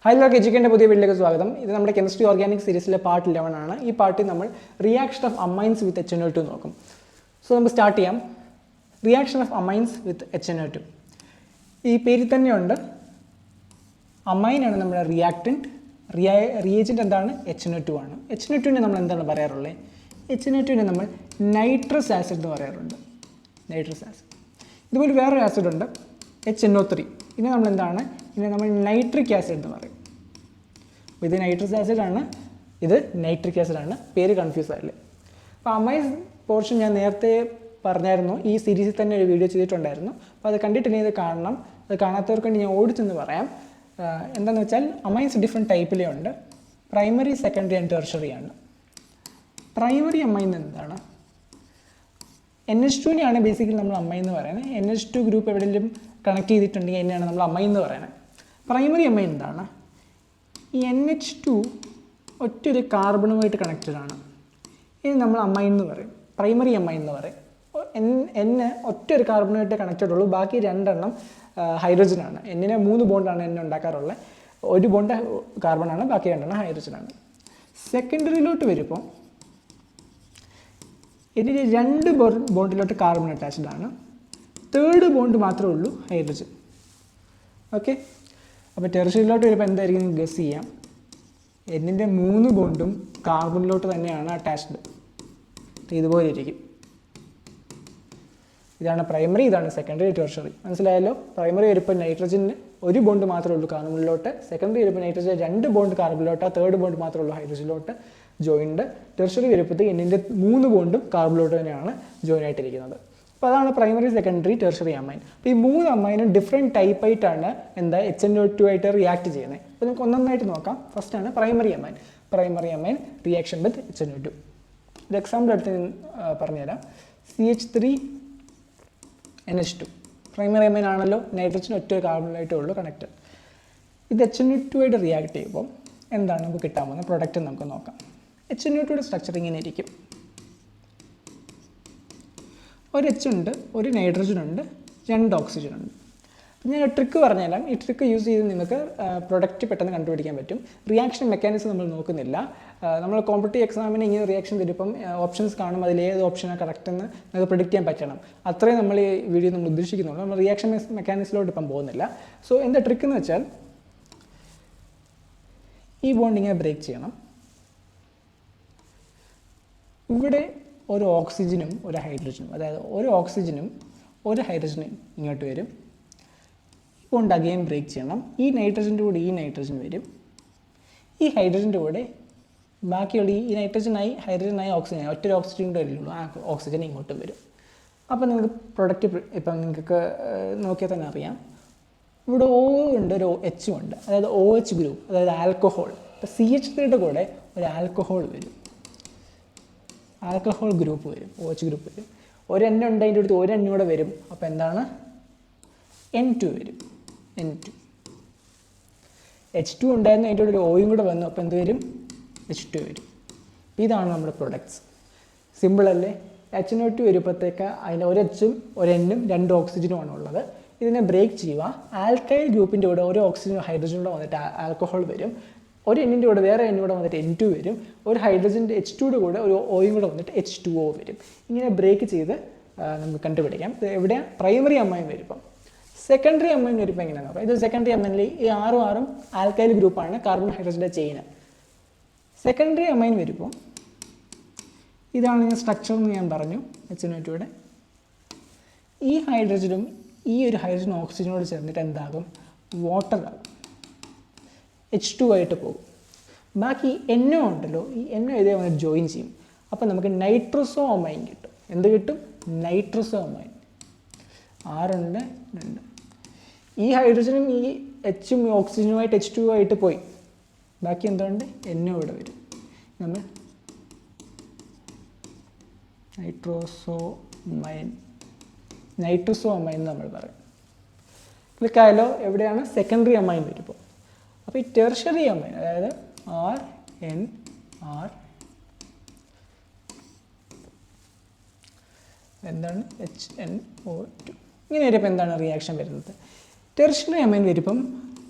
High lock എഡ്യൂക്കേഷൻ്റെ പുതിയ വീട്ടിലേക്ക് സ്വാഗതം. ഇത് നമ്മുടെ കെമിസ്ട്രി ഓർഗാനിക് സീരീസിലെ പാർട്ട് 11 ആണ്. ഈ പാർട്ടിൽ നമ്മൾ reaction of amines with HNO2 നോക്കും. സോ നമുക്ക് സ്റ്റാർട്ട് ചെയ്യാം. Reaction of amines with HNO2. ഈ പേരിൽ തന്നെയുണ്ട്. അമൈനാണ് നമ്മുടെ റിയാക്റ്റൻറ്റ്, റിയേജൻറ്റ് എന്താണ്? HNO2 ആണ്. HNO2നെ നമ്മൾ എന്താണ് പറയാറുള്ളത്? HNO2നെ നമ്മൾ നൈട്രസ് ആസിഡ് എന്ന് പറയാറുണ്ട്. Nitrous acid. ഇതുപോലെ വേറൊരു ആസിഡ് ഉണ്ട്, HNO3. ഇതിനെ നമ്മൾ എന്താണ്? ഇതിനെ നമ്മൾ നൈട്രിക് ആസിഡ് എന്ന് പറയും. അപ്പോൾ ഇത് നൈട്രസ് ആസിഡാണ്, ഇത് നൈട്രിക് ആസിഡാണ്. പേര് കൺഫ്യൂസ് ആയില്ലേ? അപ്പോൾ അമൈൻസ് പോർഷൻ ഞാൻ നേരത്തെ പറഞ്ഞായിരുന്നു, ഈ സീരീസിൽ തന്നെ ഒരു വീഡിയോ ചെയ്തിട്ടുണ്ടായിരുന്നു. അപ്പോൾ അത് കണ്ടിട്ടില്ലെങ്കിൽ ഇത് കാണണം. അത് കാണാത്തവർക്ക് വേണ്ടി ഞാൻ ഓടിച്ചെന്ന് പറയാം. എന്താണെന്ന് വെച്ചാൽ അമൈൻസ് ഡിഫറെൻറ്റ് ടൈപ്പിലേ ഉണ്ട്. പ്രൈമറി, സെക്കൻഡറി ആൻഡ് ടെർഷറി ആണ്. പ്രൈമറി അമൈൻ എന്താണ്? NH2നെയാണ് ബേസിക്കലി നമ്മൾ അമൈൻ എന്ന് പറയുന്നത്. NH2 ഗ്രൂപ്പ് എവിടെയെങ്കിലും കണക്ട് ചെയ്തിട്ടുണ്ടെങ്കിൽ അതിനെയാണ് നമ്മൾ അമൈൻ എന്ന് പറയുന്നത്. പ്രൈമറി അമൈൻ എന്താണ്? ഈ NH2 ഒറ്റൊരു കാർബണുമായിട്ട് കണക്റ്റഡ് ആണ്. ഇത് നമ്മൾ അമൈൻ എന്ന് പറയും, പ്രൈമറി അമൈൻ എന്ന് പറയും. N ഒറ്റൊരു കാർബണുമായിട്ട് കണക്റ്റഡ് ഉള്ളൂ, ബാക്കി രണ്ടെണ്ണം ഹൈഡ്രജനാണ്. N-നെ 3 ബോണ്ടാണ് N ഉണ്ടാക്കാറുള്ളത്. ഒരു ബോണ്ട് കാർബണാണ്, ബാക്കി രണ്ടെണ്ണം ഹൈഡ്രജനാണ്. സെക്കൻഡറിയിലോട്ട് വരുമ്പോൾ ഇതിന് 2 ബോണ്ടിലോട്ട് കാർബൺ അറ്റാച്ച്ഡ് ആണ്. തേർഡ് ബോണ്ട് മാത്രമേ ഉള്ളൂ ഹൈഡ്രജൻ. ഓക്കെ, അപ്പോൾ ടെർഷറിയിലോട്ട് വരുമ്പോൾ എന്തായിരിക്കും ഗസ് ചെയ്യാം? N-ൻ്റെ 3 ബോണ്ടും കാർബണിലോട്ട് തന്നെയാണ് അറ്റാച്ച്ഡ്. ഇതുപോലെ ഇരിക്കും. ഇതാണ് പ്രൈമറി, ഇതാണ് സെക്കൻഡറി, ടെർഷറി. മനസ്സിലായല്ലോ? പ്രൈമറി വരുമ്പോൾ നൈട്രജന് 1 ബോണ്ട് മാത്രമേ ഉള്ളൂ കാർബണിലോട്ട്. സെക്കൻഡറി വരുമ്പോൾ നൈട്രജൻ 2 ബോണ്ട് കാർബണിലോട്ട്, തേർഡ് ബോണ്ട് മാത്രമേ ഉള്ളൂ ഹൈഡ്രജനിലോട്ട് ജോയിൻഡ്. ടെർഷറി വരുമ്പോഴത്തേക്ക് N-ൻ്റെ 3 ബോണ്ടും കാർബണിലോട്ട് തന്നെയാണ് ജോയിൻ ആയിട്ടിരിക്കുന്നത്. അപ്പോൾ അതാണ് പ്രൈമറി, സെക്കൻഡറി, ടെർഷറി അമൈൻ. അപ്പോൾ ഈ 3 അമൈനും ഡിഫറെൻറ്റ് ടൈപ്പായിട്ടാണ് HNO2 ആയിട്ട് റിയാക്ട് ചെയ്യുന്നത്. അപ്പോൾ നമുക്ക് ഒന്നൊന്നായിട്ട് നോക്കാം. ഫസ്റ്റാണ് primary amine. Primary amine reaction with HNO2. ഒരു എക്സാമ്പിൾ എടുത്ത് പറഞ്ഞുതരാം. CH3NH2 പ്രൈമറി അമൈൻ ആണല്ലോ, നൈട്രജൻ ഒറ്റ കാർബണായിട്ടേ ഉള്ളൂ കണക്റ്റഡ്. ഇത് HNO2 ആയിട്ട് റിയാക്ട് ചെയ്യുമ്പോൾ എന്താണ് നമുക്ക് കിട്ടാൻ പോകുന്ന പ്രൊഡക്റ്റ് നമുക്ക് നോക്കാം. HNO2യുടെ സ്ട്രക്ചർ ഇങ്ങനെ ഇരിക്കും. ഒരു H ഉണ്ട്, ഒരു നൈട്രജൻ ഉണ്ട്, 2 ഓക്സിജൻ ഉണ്ട്. അപ്പം ഞാൻ ട്രിക്ക് പറഞ്ഞുതരാം. ഈ ട്രിക്ക് യൂസ് ചെയ്ത് നിങ്ങൾക്ക് പ്രൊഡക്റ്റ് പെട്ടെന്ന് കണ്ടുപിടിക്കാൻ പറ്റും. റിയാക്ഷൻ മെക്കാനിസം നമ്മൾ നോക്കുന്നില്ല. നമ്മൾ കോമ്പറ്റീവ് എക്സാമിന് ഇങ്ങനെ റിയാക്ഷൻ തരുമ്പം ഓപ്ഷൻസ് കാണും, അതിൽ ഏത് ഓപ്ഷനാണ് കറക്റ്റ് എന്ന് നമുക്ക് പ്രിഡിക്റ്റ് ചെയ്യാൻ പറ്റണം. അത്രയും നമ്മൾ ഈ വീഡിയോ നമ്മൾ ഉദ്ദേശിക്കുന്നുള്ളൂ. നമ്മൾ റിയാക്ഷൻ മെക്കാനിസത്തിലോട്ട് ഇപ്പം പോകുന്നില്ല. സോ എന്താ ട്രിക്ക് എന്ന് വെച്ചാൽ, ഈ ബോണ്ട് ഇങ്ങനെ ബ്രേക്ക് ചെയ്യണം. ഇവിടെ ഒരു ഓക്സിജനും ഒരു ഹൈഡ്രജനും, അതായത് ഒരു ഓക്സിജനും ഒരു ഹൈഡ്രജനും ഇങ്ങോട്ട് വരും. ഈ ബോണ്ട് അഗെയിൻ ബ്രേക്ക് ചെയ്യണം. ഈ നൈട്രജൻ്റെ കൂടെ ഈ നൈട്രജൻ വരും. ഈ ഹൈഡ്രജൻ്റെ കൂടെ ബാക്കിയുള്ള ഈ നൈട്രജനായി ഹൈഡ്രജനായി ഓക്സിജനായി ഒറ്റൊരു ഓക്സിജൻ കൂടെ വരുള്ളൂ, ആ ഓക്സിജൻ ഇങ്ങോട്ട് വരും. അപ്പോൾ നിങ്ങൾക്ക് പ്രൊഡക്റ്റ് ഇപ്പം നിങ്ങൾക്ക് നോക്കിയാൽ തന്നെ അറിയാം. ഇവിടെ O ഉണ്ട്, ഒരു H ഉണ്ട്, അതായത് OH ഗ്രൂപ്പ്, അതായത് ആൽക്കഹോൾ. ഇപ്പോൾ CH3യുടെ കൂടെ ഒരു ആൽക്കഹോൾ വരും, ആൽക്കഹോൾ ഗ്രൂപ്പ് വരും, OH ഗ്രൂപ്പ് വരും. ഒരു N ഉണ്ട്, അതിൻ്റെ അടുത്ത് ഒരു N കൂടെ വരും. അപ്പോൾ എന്താണ്? N2 വരും. N2. H2 ഉണ്ടായിരുന്നു, അതിൻ്റെ കൂടെ ഒരു Oയും കൂടെ വന്നു. അപ്പോൾ എന്ത് വരും? H2 വരും. ഇതാണ് നമ്മുടെ പ്രൊഡക്ട്സ്. സിമ്പിൾ അല്ലേ? HNO2 വരുമ്പോഴത്തേക്ക് അതിൻ്റെ ഒരു Hഉം ഒരു Nഉം 2 ഓക്സിജനുമാണ് ഉള്ളത്. ഇതിനെ ബ്രേക്ക് ചെയ്യുക. ആൽക്കൈൽ ഗ്രൂപ്പിൻ്റെ കൂടെ ഒരു ഓക്സിജനും ഹൈഡ്രജനും കൂടെ വന്നിട്ട് ആൽക്കഹോൾ വരും. ഒരു N-ൻ്റെ കൂടെ വേറെ N കൂടെ വന്നിട്ട് N2 വരും. ഒരു ഹൈഡ്രജൻ്റെ H2യുടെ കൂടെ ഒരു Oയും കൂടെ വന്നിട്ട് H2O വരും. ഇങ്ങനെ ബ്രേക്ക് ചെയ്ത് നമുക്ക് കണ്ടുപിടിക്കാം. എവിടെയാണ്? പ്രൈമറി അമൈൻ വരുമ്പം. സെക്കൻഡറി അമൈൻ വരുമ്പോൾ എങ്ങനെയാണ് നോക്കാം. ഇത് സെക്കൻഡറി അമൈനിൽ ഈ 6 ആൽക്കൈൽ ഗ്രൂപ്പാണ്, കാർബൺ ഹൈഡ്രജൻ്റെ ചെയിന്. സെക്കൻഡറി അമൈൻ വരുമ്പോൾ ഇതാണ് ഞാൻ സ്ട്രക്ചർ എന്ന് ഞാൻ പറഞ്ഞു. HNO2യുടെ ഈ ഹൈഡ്രജനും ഈ ഒരു ഹൈഡ്രജൻ ഓക്സിജനോട് ചേർന്നിട്ട് എന്താകും? വാട്ടർ ആകും, H2 ആയിട്ട് പോകും. ബാക്കി NO ഉണ്ടല്ലോ, ഈ NO ഇതേ വന്ന് ജോയിൻ ചെയ്യും. അപ്പം നമുക്ക് നൈട്രസോ അമൈൻ കിട്ടും. എന്ത് കിട്ടും? നൈട്രസോ അമൈൻ. 6 ഉണ്ട്, 2. ഈ ഹൈഡ്രജനും ഈ Hഉം ഓക്സിജനുമായിട്ട് H2 ആയിട്ട് പോയി. ബാക്കി എന്തുകൊണ്ട്? NO ഇവിടെ വരും. നമ്മൾ നൈട്രസോ അമൈൻ എന്ന് നമ്മൾ പറയും. ക്ലിക്കായാലോ? എവിടെയാണ്? സെക്കൻഡറി അമൈൻ വരുമ്പോൾ. അപ്പോൾ ഈ ടെർഷറി അമൈൻ, അതായത് RNR എന്താണ്? HNO2. ഇങ്ങനെ വരുമ്പോൾ എന്താണ് റിയാക്ഷൻ വരുന്നത്? ടെർഷറി അമൈൻ വരുമ്പം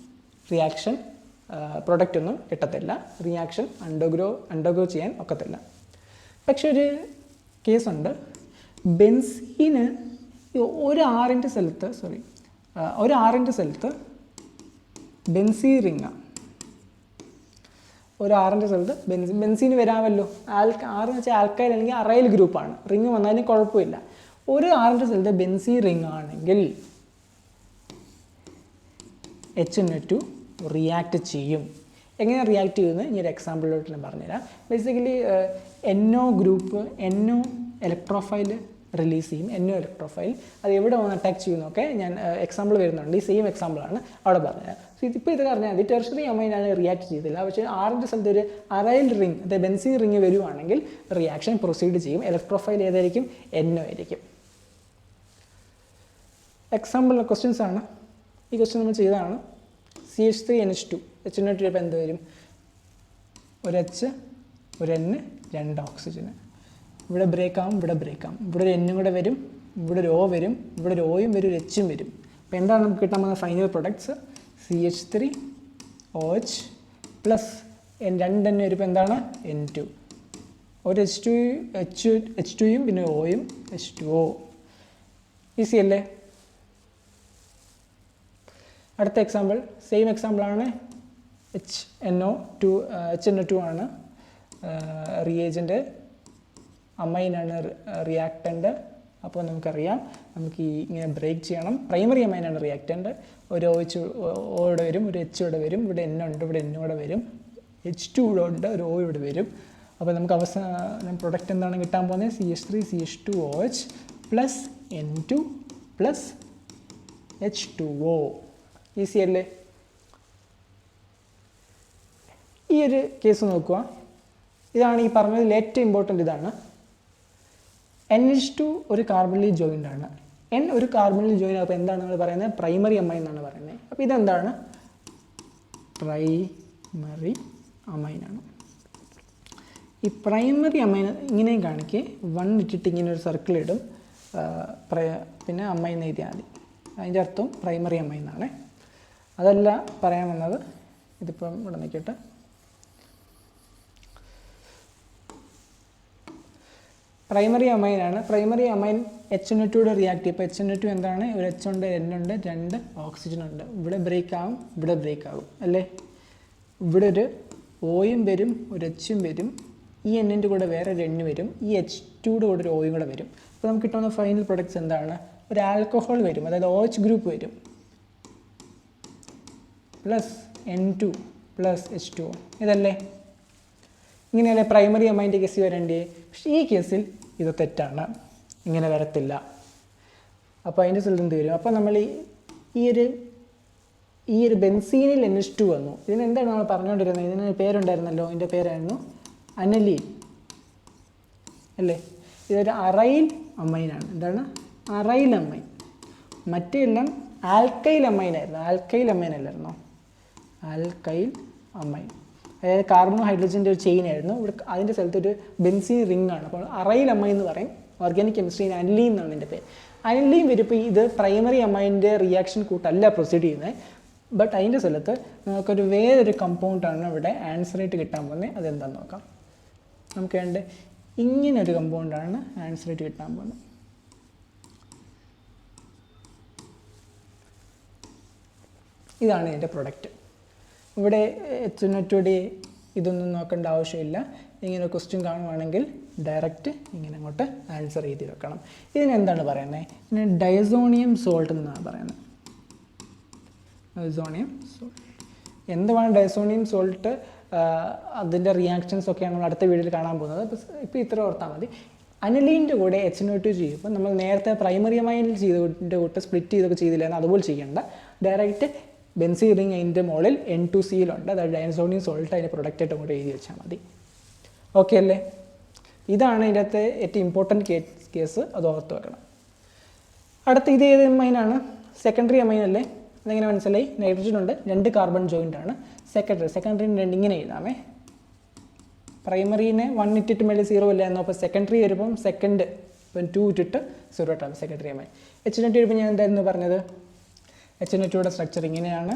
റിയാക്ഷൻ പ്രൊഡക്റ്റ് ഒന്നും കിട്ടത്തില്ല, റിയാക്ഷൻ അണ്ടർഗോ ചെയ്യാൻ ഒക്കത്തില്ല. പക്ഷെ ഒരു കേസുണ്ട്, ബെൻസീന് ഒരു ആറിൻ്റെ സ്ഥലത്ത് ബെൻസീൻ റിങ്ങാണ്. ഒരു ആറിൻ്റെ സ്ഥലത്ത് ബെൻസീന് വരാമല്ലോ. ആറെന്ന് വെച്ചാൽ ആൽക്കൈൽ അല്ലെങ്കിൽ അറൈൽ ഗ്രൂപ്പാണ്, റിങ് വന്നാലും കുഴപ്പമില്ല. ഒരു ആറിൻ്റെ സ്ഥലത്ത് ബെൻസീൻ റിങ് ആണെങ്കിൽ HNO2 റിയാക്ട് ചെയ്യും. എങ്ങനെ റിയാക്ട് ചെയ്യുമെന്ന് ഈ ഒരു എക്സാമ്പിളിലോട്ട് ഞാൻ പറഞ്ഞുതരാം. Basically NO group electrophile release ചെയ്യും. ഇലക്ട്രോഫൈൽ അത് എവിടെ വന്ന് അറ്റാക്ക് ചെയ്യുന്നൊക്കെ ഞാൻ എക്സാമ്പിൾ വരുന്നുണ്ട്, ഈ സെയിം എക്സാമ്പിളാണ് അവിടെ പറഞ്ഞത്. സോ ഇതിപ്പോൾ ഇത് പറഞ്ഞാൽ മതി, ടെർഷറി അമൈനാണ് റിയാക്ട് ചെയ്തില്ല. പക്ഷേ ആറിൻ്റെ സ്ഥലത്ത് ഒരു അറൈൽ റിങ്, അതായത് ബെൻസീൻ റിങ് വരുവാണെങ്കിൽ റിയാക്ഷൻ പ്രൊസീഡ് ചെയ്യും. ഇലക്ട്രോഫൈൽ ഏതായിരിക്കും? NO ആയിരിക്കും. എക്സാമ്പിൾ ക്വസ്റ്റ്യൻസ് ആണ്. ഈ ക്വസ്റ്റ്യൻ നമ്മൾ ചെയ്തതാണ്. CH3NH2 HNO2 ഇപ്പോൾ എന്ത് വരും? ഒരു H, ഒരു N, 2 ഓക്സിജന്. ഇവിടെ ബ്രേക്ക് ആവും, ഇവിടെ ഒരു N കൂടെ വരും, ഇവിടെ ഒരു O വരും, ഇവിടെ ഒരു Oയും വരും, ഒരു Hയും വരും. അപ്പോൾ എന്താണ് നമുക്ക് കിട്ടാൻ പോകുന്ന final products? CH3OH plus 2 N വരുമ്പോൾ എന്താണ്? N2. ഒരു H2യും പിന്നെ Oയും H2O. ഈസി അല്ലേ? അടുത്ത എക്സാമ്പിൾ സെയിം എക്സാമ്പിളാണ്. HNO2 ആണ് റിയേജൻ്റ്, അമൈനാണ് റിയാക്റ്റൻ്റ്. അപ്പോൾ നമുക്കറിയാം നമുക്ക് ഇങ്ങനെ ബ്രേക്ക് ചെയ്യണം. പ്രൈമറി അമൈനാണ് റിയാക്റ്റൻ്റ്. ഒരു ഓയുടെ വരും, ഒരു H ഇവിടെ വരും, ഇവിടെ N ഉണ്ട്, ഇവിടെ N കൂടെ വരും, H2 ഇവിടെ ഉണ്ട്, ഒരു O ഇവിടെ വരും. അപ്പോൾ നമുക്ക് അവസാനം പ്രൊഡക്റ്റ് എന്താണ് കിട്ടാൻ പോകുന്നത്? CH3CH2OH plus N2 plus H2O. Easy അല്ലേ? ഈ ഒരു കേസ് നോക്കുക. ഇതാണ് ഈ പറഞ്ഞതിൽ ഏറ്റവും ഇമ്പോർട്ടൻ്റ്. ഇതാണ് NH2 ഒരു കാർബണിൽ ജോയിൻ്റ് ആണ്. N ഒരു കാർബണിൽ ജോയിൻ ആകുമ്പോൾ എന്താണ് നമ്മൾ പറയുന്നത്? പ്രൈമറി അമൈൻ എന്നാണ് പറയുന്നത്. അപ്പോൾ ഇതെന്താണ്? പ്രൈമറി അമൈനാണ്. ഈ പ്രൈമറി അമൈൻ ഇങ്ങനെയും കാണിക്കുക, 1 ഇട്ടിട്ട് ഇങ്ങനെ ഒരു സർക്കിൾ ഇടും, പിന്നെ അമൈൻ എഴുതിയാൽ മതി. അതിൻ്റെ അർത്ഥം പ്രൈമറി അമൈൻ എന്നാണ്. അതല്ല പറയാൻ വന്നത്, ഇതിപ്പം ഇവിടെ നിൽക്കട്ടെ. പ്രൈമറി അമൈനാണ്. പ്രൈമറി അമൈൻ HNO2 റിയാക്ട് ചെയ്യും. ഇപ്പോൾ HNO2 എന്താണ്? ഒരു H ഉണ്ട്, N ഉണ്ട്, 2 ഓക്സിജൻ ഉണ്ട്. ഇവിടെ ബ്രേക്ക് ആകും, ഇവിടെ ബ്രേക്ക് ആകും അല്ലേ? ഇവിടെ ഒരു Oയും വരും, ഒരു Hയും വരും, ഈ Nൻ്റെ കൂടെ വേറെ ഒരു N വരും, ഈ H2യുടെ കൂടെ ഒരു Oയും കൂടെ വരും. അപ്പോൾ നമുക്ക് കിട്ടുന്ന ഫൈനൽ പ്രൊഡക്ട്സ് എന്താണ്? ഒരു ആൽക്കഹോൾ വരും, അതായത് OH ഗ്രൂപ്പ് വരും, പ്ലസ് N2 പ്ലസ് H2O. ഇതല്ലേ? ഇങ്ങനെയല്ലേ പ്രൈമറി അമൈൻ്റെ കേസ് വരേണ്ടേ? പക്ഷേ ഈ കേസിൽ ഇത് തെറ്റാണ്, ഇങ്ങനെ വരത്തില്ല. അപ്പോൾ അതിൻ്റെ സ്ഥലത്ത് എന്ത് വരും? അപ്പോൾ നമ്മൾ ഈ ഒരു ബെൻസീനിൽ NH2 വന്നു. ഇതിനെന്താണ് നമ്മൾ പറഞ്ഞുകൊണ്ടിരുന്നത്? ഇതിന് പേരുണ്ടായിരുന്നല്ലോ, ഇതിൻ്റെ പേരായിരുന്നു അനലീൻ അല്ലേ? ഇതൊരു അറൈൽ അമൈനാണ്. എന്താണ്? Aryl amen. മറ്റെല്ലാം ആൽക്കൈൽ അമൈനായിരുന്നു. ആൽക്കൈൽ അമൈൻ അല്ലായിരുന്നോ? ആൽക്കൈൽ അമൈൻ, അതായത് കാർബണോ ഹൈഡ്രജൻ്റെ ഒരു ചെയിൻ ആയിരുന്നു. ഇവിടെ അതിൻ്റെ സ്ഥലത്ത് ഒരു ബെൻസീൻ റിംഗ് ആണ്. അപ്പോൾ അറൈൽ അമൈൻ എന്ന് പറയും. ഓർഗാനിക് കെമിസ്ട്രിയിൽ അനിലീൻ എന്നാണ് എൻ്റെ പേര്. അനിലീൻ വരുമ്പോൾ ഇത് പ്രൈമറി അമൈൻ്റെ റിയാക്ഷൻ കൂട്ടല്ല പ്രൊസീഡ് ചെയ്യുന്നത്. ബട്ട് അതിൻ്റെ സ്ഥലത്ത് നമുക്കൊരു വേറൊരു കമ്പൗണ്ടാണ് ഇവിടെ ആൻസറായിട്ട് കിട്ടാൻ പോകുന്നത്. അതെന്താണെന്ന് നോക്കാം. നമുക്ക് വേണ്ട ഇങ്ങനൊരു കമ്പൗണ്ടാണ് ആൻസറായിട്ട് കിട്ടാൻ പോകുന്നത്. ഇതാണ് ഇതിൻ്റെ പ്രൊഡക്റ്റ്. ഇവിടെ HNO2 ഇതൊന്നും നോക്കേണ്ട ആവശ്യമില്ല. ഇങ്ങനെ ക്വസ്റ്റ്യൻ കാണുവാണെങ്കിൽ ഡയറക്റ്റ് ഇങ്ങനെ അങ്ങോട്ട് ആൻസർ ചെയ്ത് വെക്കണം. ഇതിനെന്താണ് പറയുന്നത്? ഇതിന് ഡയസോണിയം സോൾട്ട് എന്നാണ് പറയുന്നത്. ഡയസോണിയം സോൾട്ട് എന്തുവാണ് ഡയസോണിയം സോൾട്ട്? അതിൻ്റെ റിയാക്ഷൻസ് ഒക്കെയാണ് നമ്മൾ അടുത്ത വീഡിയോയിൽ കാണാൻ പോകുന്നത്. ഇപ്പോൾ ഇത്ര ഓർത്താൽ മതി. അനിലീൻ്റെ കൂടെ HNO2 ചെയ്യുമ്പോൾ നമ്മൾ നേരത്തെ പ്രൈമറി അമൈനിൽ ചെയ്തതിൻ്റെ കൂട്ട് സ്പ്ലിറ്റ് ചെയ്തൊക്കെ ചെയ്തില്ലായിരുന്നു, അതുപോലെ ചെയ്യേണ്ട. ഡയറക്റ്റ് ബെൻസീൻ റിംഗ് അതിൻ്റെ മുകളിൽ N2Cl-ഉണ്ട്, അതായത് ഡയസോണിയം സോൾട്ട് അതിൻ്റെ പ്രൊഡക്റ്റായിട്ട് അങ്ങോട്ട് എഴുതി വെച്ചാൽ മതി. ഓക്കെ അല്ലേ? ഇതാണ് ഇതിൻ്റെ അകത്ത് ഏറ്റവും ഇമ്പോർട്ടൻറ്റ് കേസ്, അത് ഓർത്ത് വെക്കണം. അടുത്ത ഇത് ഏത് അമൈനാണ്? സെക്കൻഡറി അമൈൻ അല്ലേ? അതെങ്ങനെ മനസ്സിലായി? നൈട്രജൻ ഉണ്ട്, 2 കാർബൺ ജോയിൻ്റ് ആണ്. സെക്കൻഡറി 2 ഇങ്ങനെ എഴുതാമേ. പ്രൈമറീനെ 1 ഇട്ടിട്ട് മേളിൽ 0 ഇല്ലായിരുന്നു. അപ്പോൾ സെക്കൻഡറി വരുമ്പം സെക്കൻഡ് ഇപ്പം 2 ഇട്ടിട്ട് 0 ഇട്ടാണ് സെക്കൻഡറി അമൈൻ. HNO2 വരുമ്പോൾ ഞാൻ എന്തായിരുന്നു പറഞ്ഞത്? HNO2യുടെ സ്ട്രക്ചർ ഇങ്ങനെയാണ്.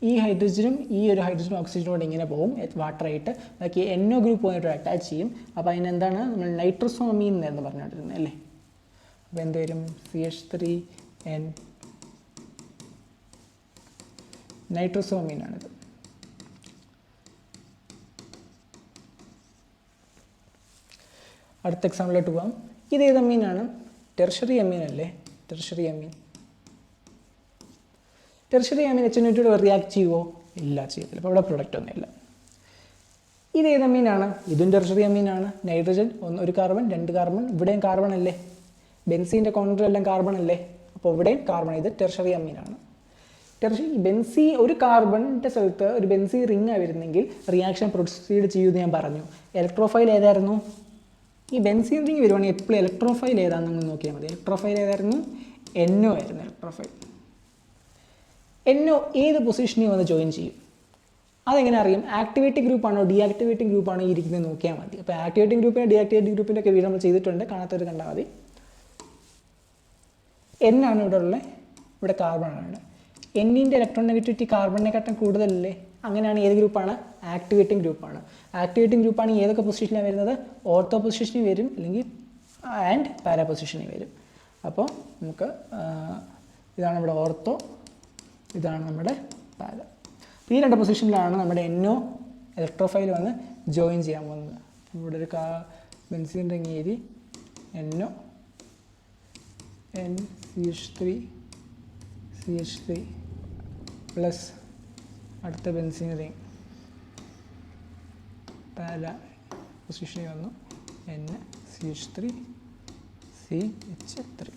ഈ ഹൈഡ്രജനും ഈ ഒരു ഹൈഡ്രജനും ഓക്സിജനും കൂടെ ഇങ്ങനെ പോകും വാട്ടറായിട്ട്, ബാക്കി NO ഗ്രൂപ്പ് പോയിട്ട് അറ്റാച്ച് ചെയ്യും. അപ്പോൾ അതിനെന്താണ് നമ്മൾ നൈട്രോസോമീൻ എന്ന് പറഞ്ഞിട്ടിരുന്നത് അല്ലേ. അപ്പോൾ എന്ത് വരും? CH3N നൈട്രോസോമീനാണിത്. അടുത്ത എക്സാമ്പിളിലോട്ട് പോകാം. ഇത് ഏത് അമീനാണ്? ടെർഷറി അമീൻ അല്ലേ. ടെർഷറി അമീൻ HNO2 റിയാക്ട് ചെയ്യുമോ? ഇല്ല, ചെയ്യത്തില്ല. അപ്പോൾ ഇവിടെ പ്രൊഡക്റ്റ് ഒന്നുമില്ല. ഇത് ഏത് അമീനാണ്? ഇതും ടെർഷറി അമീനാണ്. നൈട്രജൻ ഒരു കാർബൺ, 2 കാർബൺ, ഇവിടെയും കാർബൺ അല്ലേ. ബെൻസീൻ്റെ കോൺട്രാ എല്ലാം കാർബൺ അല്ലേ. അപ്പോൾ ഇവിടെയും കാർബൺ. ഇത് ടെർഷറി അമീനാണ്. ബെൻസീൻ ഒരു കാർബണിൻ്റെ സ്ഥലത്ത് ഒരു ബെൻസീൻ റിങ്ങാണ് വരുന്നെങ്കിൽ റിയാക്ഷൻ പ്രൊസീഡ് ചെയ്യുമെന്ന് ഞാൻ പറഞ്ഞു. ഇലക്ട്രോഫൈൽ ഏതായിരുന്നു? ഈ ബെൻസീൻ റിങ് വരുവാണെങ്കിൽ എപ്പോഴും ഇലക്ട്രോഫൈൽ ഏതാണെന്ന് നിങ്ങൾ നോക്കിയാൽ മതി. ഇലക്ട്രോഫൈൽ ഏതായിരുന്നു? NO ആയിരുന്നു ഇലക്ട്രോഫൈൽ. NO ഏത് പൊസിഷനിൽ വന്ന് ജോയിൻ ചെയ്യും? അതെങ്ങനെ അറിയും? ആക്ടിവേറ്റിംഗ് ഗ്രൂപ്പാണോ ഡീആക്ടിവേറ്റിംഗ് ഗ്രൂപ്പാണോ ഈ ഇരിക്കുന്നത് നോക്കിയാൽ മതി. അപ്പോൾ ആക്ടിവേറ്റിംഗ് ഗ്രൂപ്പിനെ ഡീആക്ടിവേറ്റിംഗ് ഗ്രൂപ്പിൻ്റെ ഒക്കെ വീഡിയോ നമ്മൾ ചെയ്തിട്ടുണ്ട്, കാണാത്തവർ കണ്ടാൽ മതി. N ആണ് ഇവിടെ ഉള്ളത്, ഇവിടെ കാർബൺ ആണ്. Nൻ്റെ ഇലക്ട്രോൺ നെഗറ്റിവിറ്റി കാർബണിനെക്കാട്ടും കൂടുതലല്ലേ. അങ്ങനെയാണ് ഏത് ഗ്രൂപ്പാണ്? ആക്ടിവേറ്റിംഗ് ഗ്രൂപ്പാണ്. ആക്ടിവേറ്റിംഗ് ഗ്രൂപ്പാണ് ഏതൊക്കെ പൊസിഷനിലാണ് വരുന്നത്? ഓർത്തോ പൊസിഷനിൽ വരും, അല്ലെങ്കിൽ ആൻഡ് പാരാ പൊസിഷനിൽ വരും. അപ്പോൾ നമുക്ക് ഇതാണ് നമ്മുടെ ഓർത്തോ, ഇതാണ് നമ്മുടെ പാര. ഈ 2 പൊസിഷനിലാണ് നമ്മുടെ NO ഇലക്ട്രോഫൈൽ വന്ന് ജോയിൻ ചെയ്യാൻ പോകുന്നത്. ഇവിടെ ഒരു ബെൻസീൻ റിങ് എഴുതി NO CH3 പ്ലസ് അടുത്ത ബെൻസീൻ റിങ് പാര പൊസിഷനിൽ വന്നു NCH3CH3.